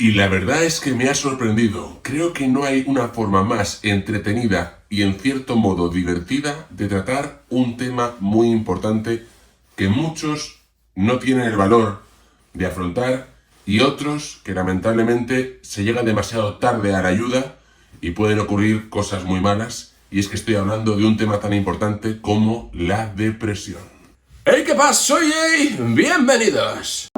Y la verdad es que me ha sorprendido. Creo que no hay una forma más entretenida y en cierto modo divertida de tratar un tema muy importante que muchos no tienen el valor de afrontar y otros que lamentablemente se llega demasiado tarde a la ayuda y pueden ocurrir cosas muy malas. Y es que estoy hablando de un tema tan importante como la depresión. ¡Hey! ¿Qué pasa? Soy Jay. ¡Bienvenidos!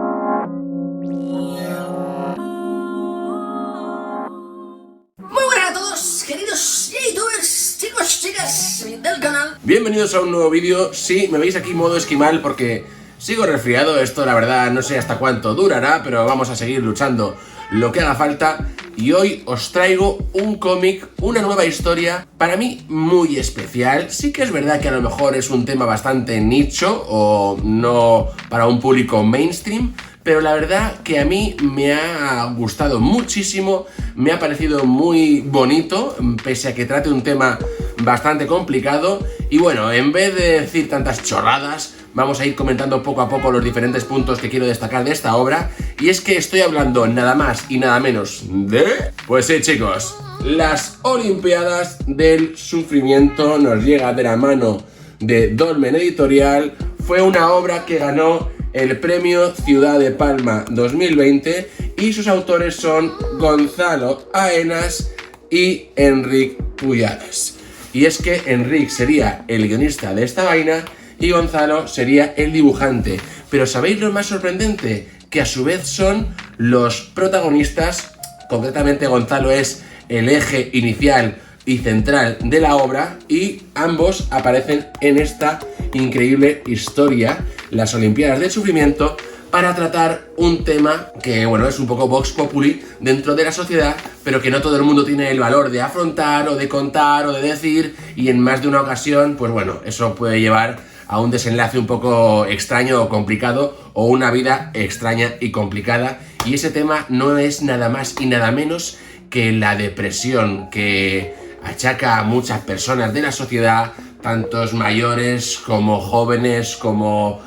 Muy buenas a todos, queridos youtubers, chicos, chicas del canal. Bienvenidos a un nuevo vídeo. Sí, me veis aquí modo esquimal porque sigo resfriado. Esto la verdad no sé hasta cuánto durará, pero vamos a seguir luchando lo que haga falta. Y hoy os traigo un cómic, una nueva historia, para mí muy especial. Sí que es verdad que a lo mejor es un tema bastante nicho o no para un público mainstream, pero la verdad que a mí me ha gustado muchísimo, me ha parecido muy bonito, pese a que trate un tema bastante complicado. Y bueno, en vez de decir tantas chorradas, vamos a ir comentando poco a poco los diferentes puntos que quiero destacar de esta obra. Y es que estoy hablando nada más y nada menos de... Pues sí, chicos, las Olimpiadas del Sufrimiento nos llega de la mano de Dolmen Editorial. Fue una obra que ganó el premio Ciudad de Palma 2020 y sus autores son Gonzalo Aenas y Enric Puyades. Y es que Enric sería el guionista de esta vaina y Gonzalo sería el dibujante. Pero ¿sabéis lo más sorprendente? Que a su vez son los protagonistas. Concretamente Gonzalo es el eje inicial y central de la obra y ambos aparecen en esta increíble historia, las Olimpiadas del Sufrimiento, para tratar un tema que, bueno, es un poco vox populi dentro de la sociedad, pero que no todo el mundo tiene el valor de afrontar o de contar o de decir, y en más de una ocasión, pues bueno, eso puede llevar a un desenlace un poco extraño o complicado, o una vida extraña y complicada. Y ese tema no es nada más y nada menos que la depresión, que achaca a muchas personas de la sociedad, tantos mayores como jóvenes, como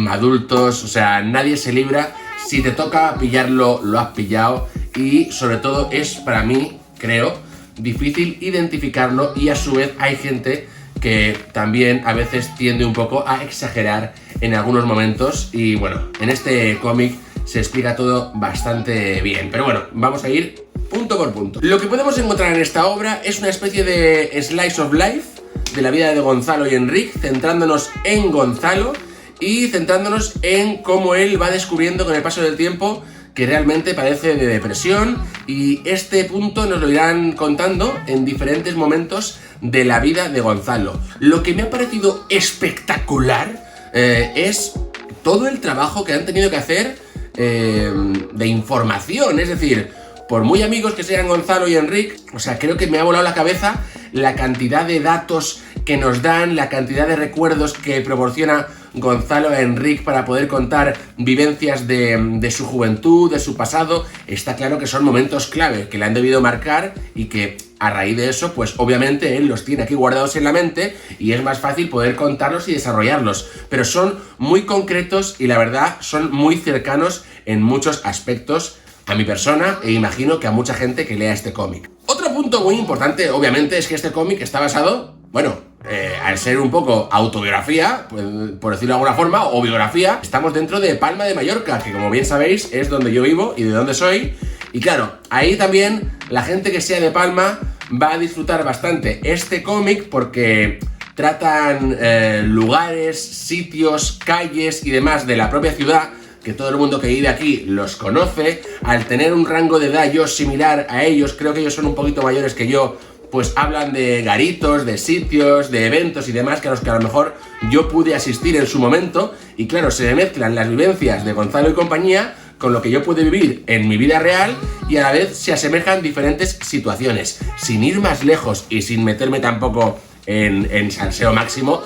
adultos. O sea, nadie se libra. Si te toca pillarlo, lo has pillado. Y sobre todo es, para mí, creo, difícil identificarlo, y a su vez hay gente que también a veces tiende un poco a exagerar en algunos momentos. Y bueno, en este cómic se explica todo bastante bien. Pero bueno, vamos a ir punto por punto. Lo que podemos encontrar en esta obra es una especie de slice of life de la vida de Gonzalo y Enric, centrándonos en Gonzalo y centrándonos en cómo él va descubriendo con el paso del tiempo que realmente padece de depresión, y este punto nos lo irán contando en diferentes momentos de la vida de Gonzalo. Lo que me ha parecido espectacular es todo el trabajo que han tenido que hacer de información. Es decir, por muy amigos que sean Gonzalo y Enric, o sea, creo que me ha volado la cabeza la cantidad de datos que nos dan, la cantidad de recuerdos que proporciona Gonzalo a Enric para poder contar vivencias de su juventud, de su pasado. Está claro que son momentos clave que le han debido marcar y que a raíz de eso, pues obviamente él los tiene aquí guardados en la mente y es más fácil poder contarlos y desarrollarlos. Pero son muy concretos y la verdad son muy cercanos en muchos aspectos a mi persona, e imagino que a mucha gente que lea este cómic. Otro punto muy importante, obviamente, es que este cómic está basado, bueno, al ser un poco autobiografía, pues, por decirlo de alguna forma, o biografía, estamos dentro de Palma de Mallorca, que como bien sabéis es donde yo vivo y de donde soy. Y claro, ahí también la gente que sea de Palma va a disfrutar bastante este cómic porque tratan lugares, sitios, calles y demás de la propia ciudad, que todo el mundo que vive aquí los conoce. Al tener un rango de edad yo similar a ellos, creo que ellos son un poquito mayores que yo, pues hablan de garitos, de sitios, de eventos y demás, que a los que a lo mejor yo pude asistir en su momento. Y claro, se mezclan las vivencias de Gonzalo y compañía con lo que yo pude vivir en mi vida real, y a la vez se asemejan diferentes situaciones. Sin ir más lejos y sin meterme tampoco en salseo máximo,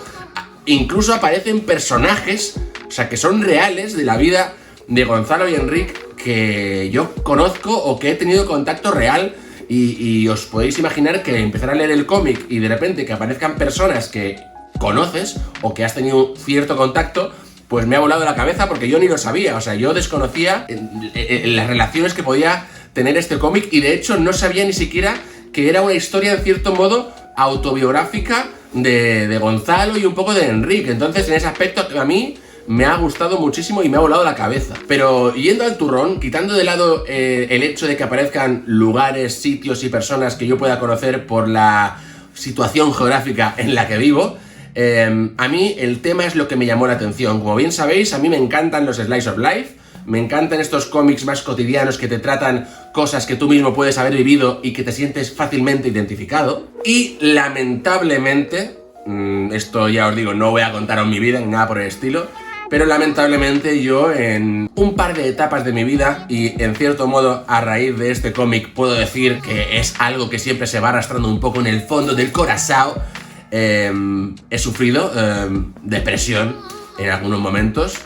incluso aparecen personajes, o sea, que son reales de la vida de Gonzalo y Enric, que yo conozco o que he tenido contacto real. Y os podéis imaginar que empezar a leer el cómic y de repente que aparezcan personas que conoces o que has tenido cierto contacto, pues me ha volado la cabeza porque yo ni lo sabía. O sea, yo desconocía las relaciones que podía tener este cómic y de hecho no sabía ni siquiera que era una historia en cierto modo autobiográfica de Gonzalo y un poco de Enric. Entonces en ese aspecto a mí me ha gustado muchísimo y me ha volado la cabeza. Pero yendo al turrón, quitando de lado el hecho de que aparezcan lugares, sitios y personas que yo pueda conocer por la situación geográfica en la que vivo, a mí el tema es lo que me llamó la atención. Como bien sabéis, a mí me encantan los slice of life, me encantan estos cómics más cotidianos que te tratan cosas que tú mismo puedes haber vivido y que te sientes fácilmente identificado. Y lamentablemente, esto ya os digo, no voy a contaros mi vida ni nada por el estilo, pero lamentablemente yo en un par de etapas de mi vida y en cierto modo a raíz de este cómic puedo decir que es algo que siempre se va arrastrando un poco en el fondo del corazón, he sufrido depresión en algunos momentos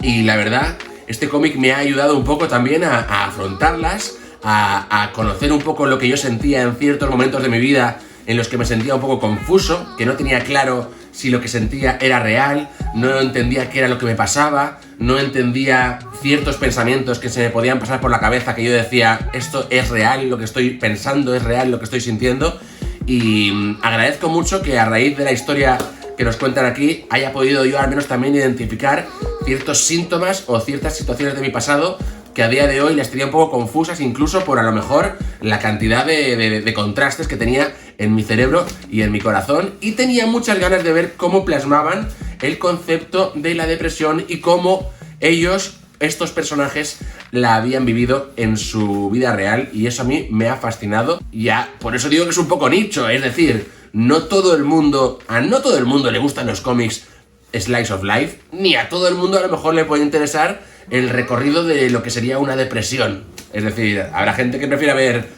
y la verdad este cómic me ha ayudado un poco también a afrontarlas, a conocer un poco lo que yo sentía en ciertos momentos de mi vida en los que me sentía un poco confuso, que no tenía claro si lo que sentía era real, no entendía qué era lo que me pasaba, no entendía ciertos pensamientos que se me podían pasar por la cabeza, que yo decía, esto es real, lo que estoy pensando es real, lo que estoy sintiendo, y agradezco mucho que a raíz de la historia que nos cuentan aquí haya podido yo al menos también identificar ciertos síntomas o ciertas situaciones de mi pasado que a día de hoy las tenía un poco confusas, incluso por a lo mejor la cantidad de contrastes que tenía en mi cerebro y en mi corazón, y tenía muchas ganas de ver cómo plasmaban el concepto de la depresión y cómo ellos, estos personajes, la habían vivido en su vida real, y eso a mí me ha fascinado. Ya, por eso digo que es un poco nicho, es decir, no todo el mundo le gustan los cómics slice of life, ni a todo el mundo a lo mejor le puede interesar el recorrido de lo que sería una depresión. Es decir, habrá gente que prefiera ver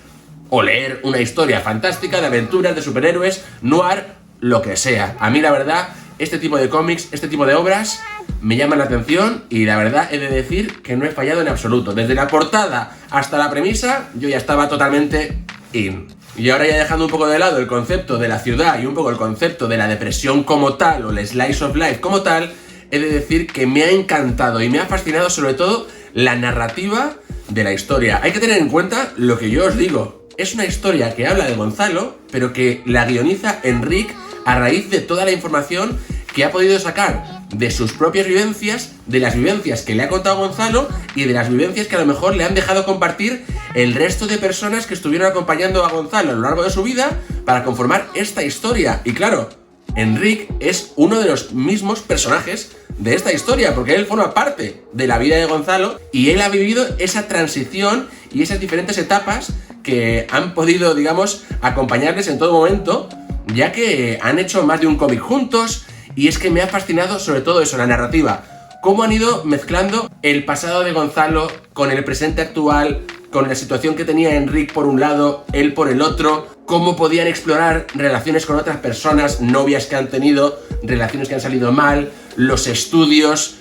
o leer una historia fantástica de aventuras, de superhéroes, noir, lo que sea. A mí la verdad, este tipo de cómics, este tipo de obras me llaman la atención y la verdad he de decir que no he fallado en absoluto. Desde la portada hasta la premisa yo ya estaba totalmente in. Y ahora ya dejando un poco de lado el concepto de la ciudad y un poco el concepto de la depresión como tal o el slice of life como tal, he de decir que me ha encantado y me ha fascinado sobre todo la narrativa de la historia. Hay que tener en cuenta lo que yo os digo. Es una historia que habla de Gonzalo, pero que la guioniza Enric a raíz de toda la información que ha podido sacar de sus propias vivencias, de las vivencias que le ha contado Gonzalo y de las vivencias que a lo mejor le han dejado compartir el resto de personas que estuvieron acompañando a Gonzalo a lo largo de su vida para conformar esta historia. Y claro, Enric es uno de los mismos personajes de esta historia, porque él forma parte de la vida de Gonzalo y él ha vivido esa transición y esas diferentes etapas que han podido, digamos, acompañarles en todo momento, ya que han hecho más de un cómic juntos. Y es que me ha fascinado sobre todo eso, la narrativa, cómo han ido mezclando el pasado de Gonzalo con el presente actual, con la situación que tenía Enric por un lado, él por el otro, cómo podían explorar relaciones con otras personas, novias que han tenido, relaciones que han salido mal, los estudios,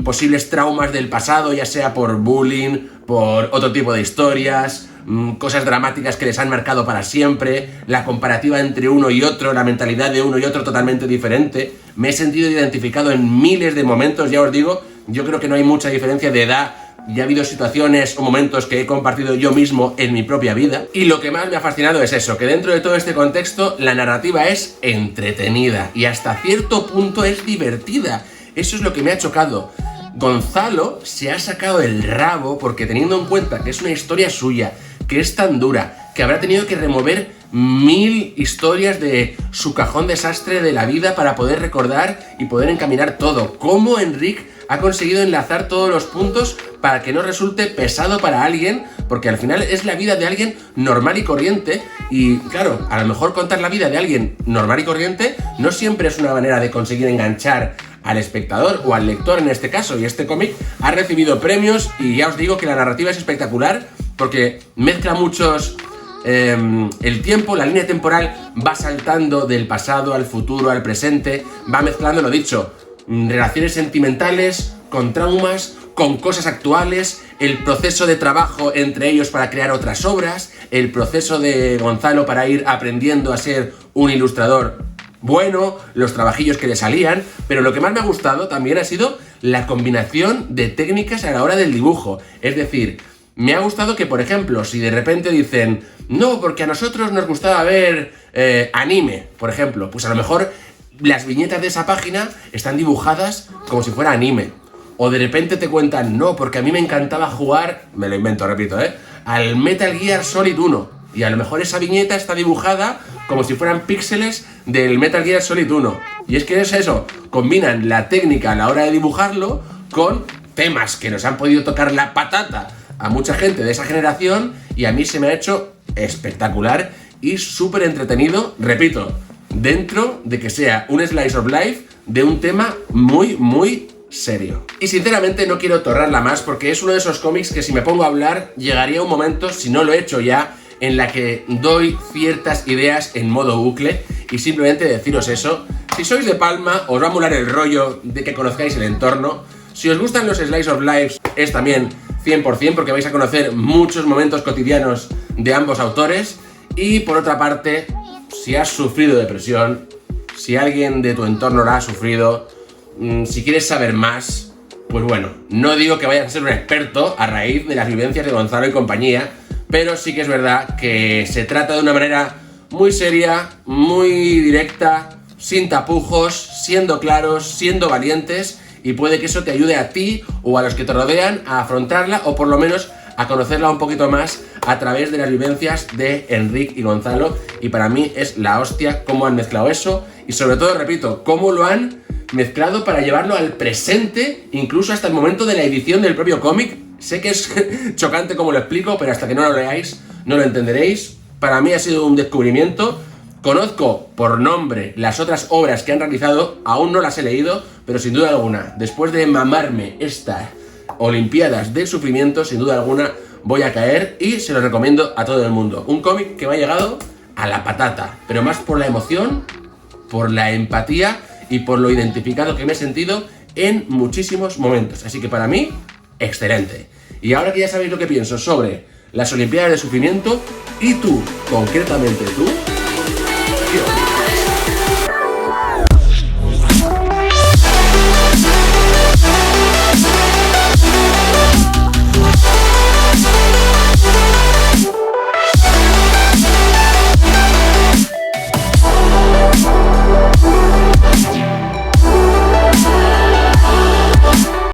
posibles traumas del pasado, ya sea por bullying, por otro tipo de historias, cosas dramáticas que les han marcado para siempre, la comparativa entre uno y otro, la mentalidad de uno y otro totalmente diferente. Me he sentido identificado en miles de momentos, ya os digo, yo creo que no hay mucha diferencia de edad. Ya ha habido situaciones o momentos que he compartido yo mismo en mi propia vida. Y lo que más me ha fascinado es eso, que dentro de todo este contexto la narrativa es entretenida y hasta cierto punto es divertida. Eso es lo que me ha chocado. Gonzalo se ha sacado el rabo porque, teniendo en cuenta que es una historia suya, que es tan dura, que habrá tenido que remover 1000 historias de su cajón desastre de la vida para poder recordar y poder encaminar todo. Cómo Enric ha conseguido enlazar todos los puntos para que no resulte pesado para alguien, porque al final es la vida de alguien normal y corriente, y claro, a lo mejor contar la vida de alguien normal y corriente no siempre es una manera de conseguir enganchar al espectador o al lector en este caso, y este cómic ha recibido premios y ya os digo que la narrativa es espectacular porque mezcla muchos... el tiempo, la línea temporal va saltando del pasado al futuro, al presente, va mezclando, lo dicho, relaciones sentimentales con traumas, con cosas actuales, el proceso de trabajo entre ellos para crear otras obras, el proceso de Gonzalo para ir aprendiendo a ser un ilustrador bueno, los trabajillos que le salían, pero lo que más me ha gustado también ha sido la combinación de técnicas a la hora del dibujo. Es decir, me ha gustado que, por ejemplo, si de repente dicen, no, porque a nosotros nos gustaba ver anime, por ejemplo, pues a lo mejor las viñetas de esa página están dibujadas como si fuera anime. O de repente te cuentan, no, porque a mí me encantaba jugar, me lo invento, repito, al Metal Gear Solid 1. Y a lo mejor esa viñeta está dibujada como si fueran píxeles del Metal Gear Solid 1. Y es que es eso, combinan la técnica a la hora de dibujarlo con temas que nos han podido tocar la patata a mucha gente de esa generación, y a mí se me ha hecho espectacular y súper entretenido, repito, dentro de que sea un slice of life de un tema muy, muy serio. Y sinceramente no quiero torrarla más, porque es uno de esos cómics que si me pongo a hablar, llegaría un momento, si no lo he hecho ya, en la que doy ciertas ideas en modo bucle. Y simplemente deciros eso, si sois de Palma, os va a molar el rollo de que conozcáis el entorno. Si os gustan los slice of life, es también 100%, porque vais a conocer muchos momentos cotidianos de ambos autores. Y por otra parte, si has sufrido depresión, si alguien de tu entorno la ha sufrido, si quieres saber más, pues bueno, no digo que vayas a ser un experto a raíz de las vivencias de Gonzalo y compañía, pero sí que es verdad que se trata de una manera muy seria, muy directa, sin tapujos, siendo claros, siendo valientes, y puede que eso te ayude a ti o a los que te rodean a afrontarla, o por lo menos a conocerla un poquito más a través de las vivencias de Enric y Gonzalo. Y para mí es la hostia cómo han mezclado eso, y sobre todo, repito, cómo lo han mezclado para llevarlo al presente, incluso hasta el momento de la edición del propio cómic. Sé que es chocante como lo explico, pero hasta que no lo leáis no lo entenderéis. Para mí ha sido un descubrimiento. Conozco por nombre las otras obras que han realizado, aún no las he leído, pero sin duda alguna, después de mamarme estas Olimpiadas del Sufrimiento, sin duda alguna voy a caer, y se lo recomiendo a todo el mundo. Un cómic que me ha llegado a la patata, pero más por la emoción, por la empatía y por lo identificado que me he sentido en muchísimos momentos. Así que para mí, excelente. Y ahora que ya sabéis lo que pienso sobre las Olimpiadas del Sufrimiento, y tú, concretamente tú,